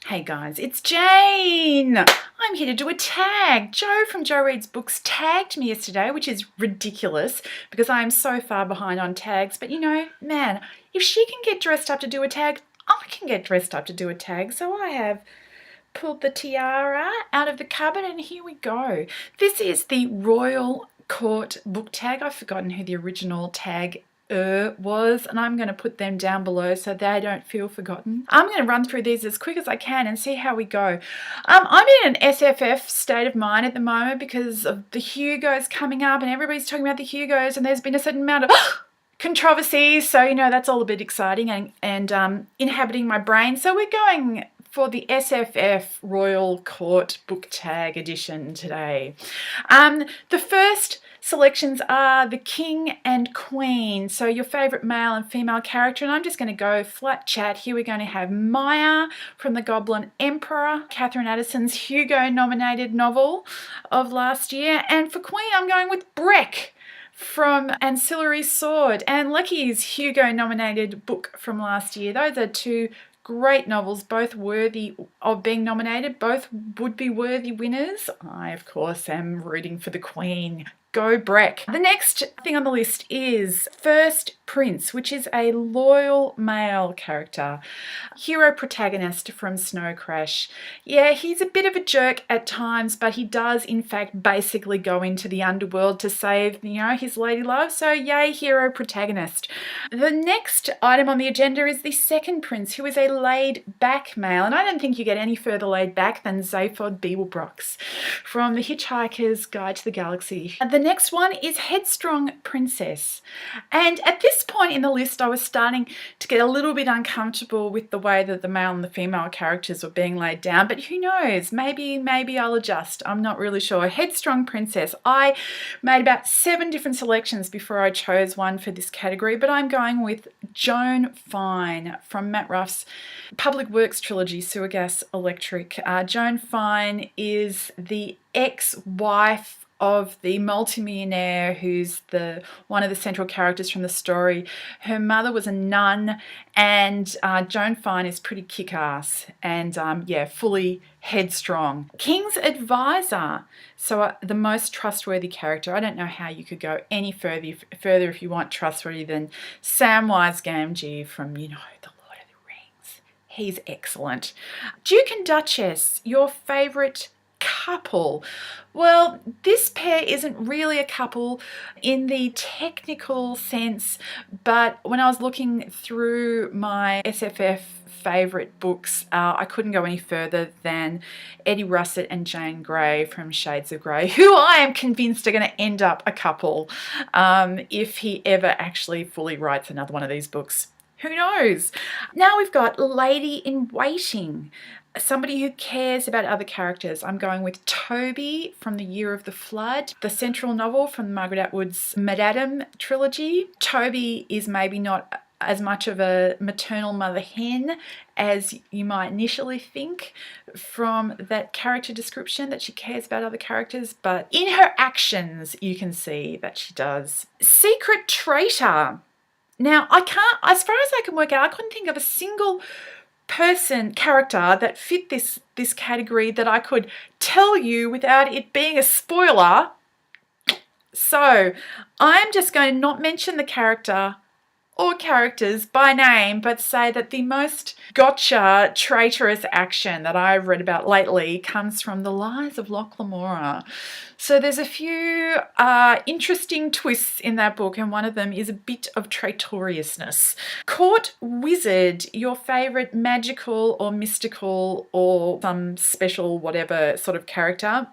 Hey guys, it's Jane. I'm here to do a tag. Joe from Joe Reads Books tagged me yesterday, which is ridiculous because I am so far behind on tags. But you know, man, if she can get dressed up to do a tag, I can get dressed up to do a tag. So I have pulled the tiara out of the cupboard and here we go. This is the Royal Court book tag. I've forgotten who the original tag was, and I'm going to put them down below so they don't feel forgotten. I'm going to run through these as quick as I can and see how we go. I'm in an SFF state of mind at the moment because of the Hugos coming up and everybody's talking about the Hugos and there's been a certain amount of controversy, so you know that's all a bit exciting and inhabiting my brain. So we're going for the SFF Royal Court book tag edition today. The first selections are the King and Queen, so your favourite male and female character, and I'm just going to go flat chat. Here we're going to have Maya from The Goblin Emperor, Catherine Addison's Hugo nominated novel of last year, and for Queen I'm going with Breck from Ancillary Sword and Lecky's Hugo nominated book from last year. Those are two great novels, both worthy of being nominated, both would be worthy winners. I, of course, am rooting for the Queen. Go Breck. The next thing on the list is First Prince, which is a loyal male character. Hero protagonist from Snow Crash. Yeah, he's a bit of a jerk at times, but he does in fact basically go into the underworld to save, you know, his lady love. So yay, hero protagonist. The next item on the agenda is the Second Prince, who is a laid back male. And I don't think you get any further laid back than Zaphod Beeblebrox from The Hitchhiker's Guide to the Galaxy. The next one is Headstrong Princess. And at this point in the list, I was starting to get a little bit uncomfortable with the way that the male and the female characters were being laid down, but who knows? Maybe I'll adjust. I'm not really sure. Headstrong Princess. I made about 7 different selections before I chose one for this category, but I'm going with Joan Fine from Matt Ruff's Public Works trilogy, Sewer Gas Electric. Joan Fine is the ex-wife of the multimillionaire who's one of the central characters from the story. Her mother was a nun, and Joan Fine is pretty kick-ass and fully headstrong. King's advisor, so the most trustworthy character. I don't know how you could go any further if you want trustworthy than Samwise Gamgee from, you know, the Lord of the Rings. He's excellent. Duke and Duchess, your favourite couple. Well, this pair isn't really a couple in the technical sense, but when I was looking through my SFF favourite books, I couldn't go any further than Eddie Russett and Jane Grey from Shades of Grey, who I am convinced are going to end up a couple if he ever actually fully writes another one of these books. Who knows? Now we've got Lady in Waiting, somebody who cares about other characters. I'm going with Toby from The Year of the Flood, the central novel from Margaret Atwood's Madame trilogy. Toby is maybe not as much of a maternal mother hen as you might initially think from that character description, that she cares about other characters, but in her actions you can see that she does. Secret Traitor. Now, I can't, as far as I can work out, I couldn't think of a single character that fit this category that I could tell you without it being a spoiler. So I'm just going to not mention the character or characters by name, but say that the most gotcha traitorous action that I've read about lately comes from The Lies of Locke Lamora. So there's a few interesting twists in that book, and one of them is a bit of traitoriousness. Court Wizard, your favourite magical or mystical or some special whatever sort of character.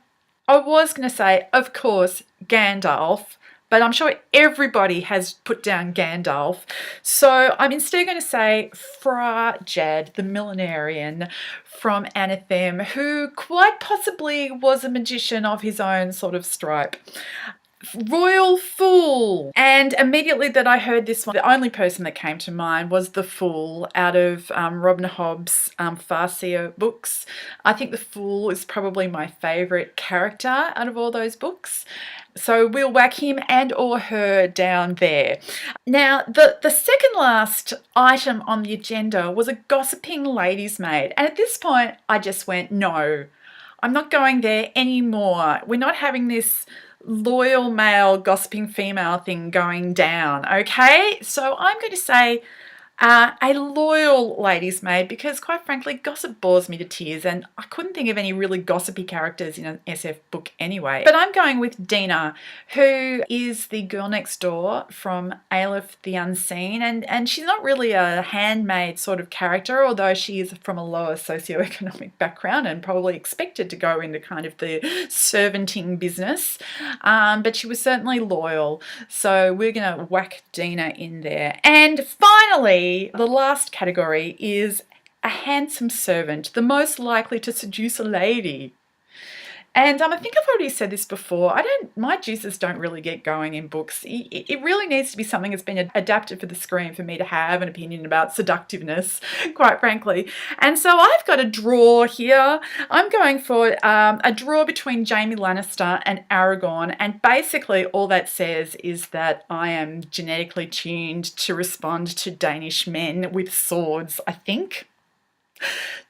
I was going to say, of course, Gandalf, but I'm sure everybody has put down Gandalf. So I'm instead going to say Fra Jad, the millenarian from Anathem, who quite possibly was a magician of his own sort of stripe. Royal Fool. And immediately that I heard this one, the only person that came to mind was the Fool out of Robin Hobb's Farseer books. I think the Fool is probably my favourite character out of all those books. So we'll whack him and or her down there. Now, the second last item on the agenda was a gossiping lady's maid. And at this point, I just went, no, I'm not going there anymore. We're not having this loyal male gossiping female thing going down, okay? So I'm going to say a loyal lady's maid, because quite frankly gossip bores me to tears and I couldn't think of any really gossipy characters in an SF book anyway. But I'm going with Dina, who is the girl next door from Aleph the Unseen, and she's not really a handmaid sort of character, although she is from a lower socioeconomic background and probably expected to go into kind of the servanting business, but she was certainly loyal, so we're going to whack Dina in there. And finally, the last category is a handsome servant, the most likely to seduce a lady. And I think I've already said this before. My juices don't really get going in books. It really needs to be something that's been adapted for the screen for me to have an opinion about seductiveness, quite frankly. And so I've got a draw here. I'm going for a draw between Jaime Lannister and Aragorn. And basically all that says is that I am genetically tuned to respond to Danish men with swords, I think.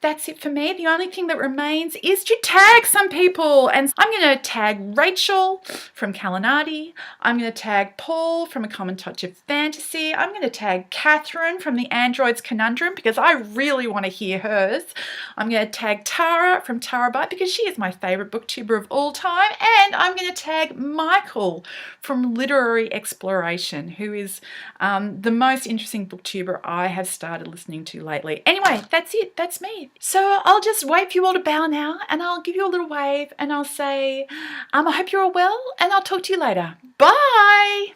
That's it for me. The only thing that remains is to tag some people. And I'm going to tag Rachel from Kalinati. I'm going to tag Paul from A Common Touch of Fantasy. I'm going to tag Catherine from The Android's Conundrum because I really want to hear hers. I'm going to tag Tara from Tarabyte because she is my favourite booktuber of all time. And I'm going to tag Michael from Literary Exploration, who is the most interesting booktuber I have started listening to lately. Anyway, that's it. That's me. So I'll just wait for you all to bow now and I'll give you a little wave and I'll say, I hope you're all well and I'll talk to you later. Bye.